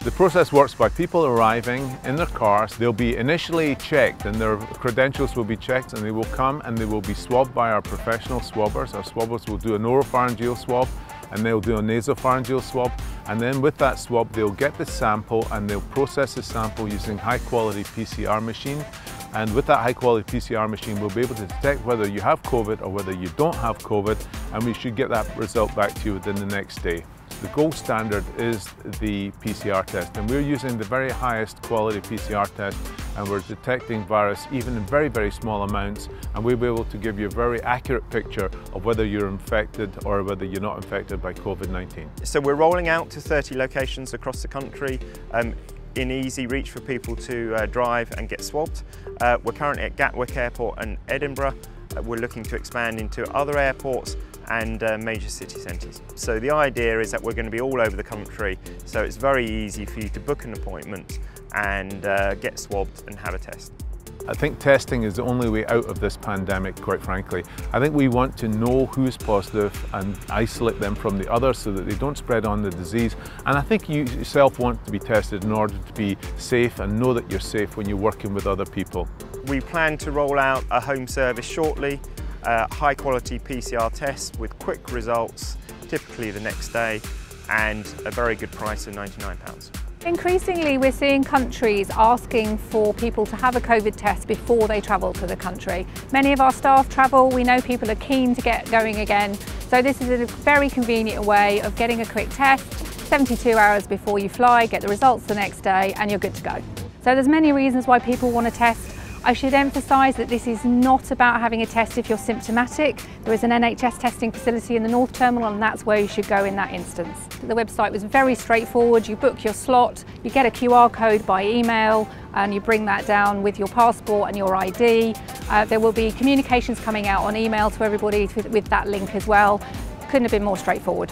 The process works by people arriving in their cars. They'll be initially checked and their credentials will be checked, and they will come and they will be swabbed by our professional swabbers. Our swabbers will do an oropharyngeal swab and they'll do a nasopharyngeal swab, and then with that swab they'll get the sample and they'll process the sample using high quality PCR machine. And with that high quality PCR machine we'll be able to detect whether you have COVID or whether you don't have COVID, and we should get that result back to you within the next day. The gold standard is the PCR test, and we're using the very highest quality PCR test, and we're detecting virus even in very, very small amounts, and we'll be able to give you a very accurate picture of whether you're infected or whether you're not infected by COVID-19. So we're rolling out to 30 locations across the country, in easy reach for people to drive and get swabbed. We're currently at Gatwick Airport and Edinburgh. We're looking to expand into other airports and major city centres. So the idea is that we're going to be all over the country, so it's very easy for you to book an appointment and get swabbed and have a test. I think testing is the only way out of this pandemic, quite frankly. I think we want to know who's positive and isolate them from the others so that they don't spread on the disease. And I think you yourself want to be tested in order to be safe and know that you're safe when you're working with other people. We plan to roll out a home service shortly, high quality PCR tests with quick results, typically the next day, and a very good price of £99. Increasingly, we're seeing countries asking for people to have a COVID test before they travel to the country. Many of our staff travel, we know people are keen to get going again, so this is a very convenient way of getting a quick test, 72 hours before you fly, get the results the next day, and you're good to go. So there's many reasons why people want to test. I should emphasise that this is not about having a test if you're symptomatic. There is an NHS testing facility in the North Terminal, and that's where you should go in that instance. The website was very straightforward. You book your slot, you get a QR code by email, and you bring that down with your passport and your ID. There will be communications coming out on email to everybody with that link as well. Couldn't have been more straightforward.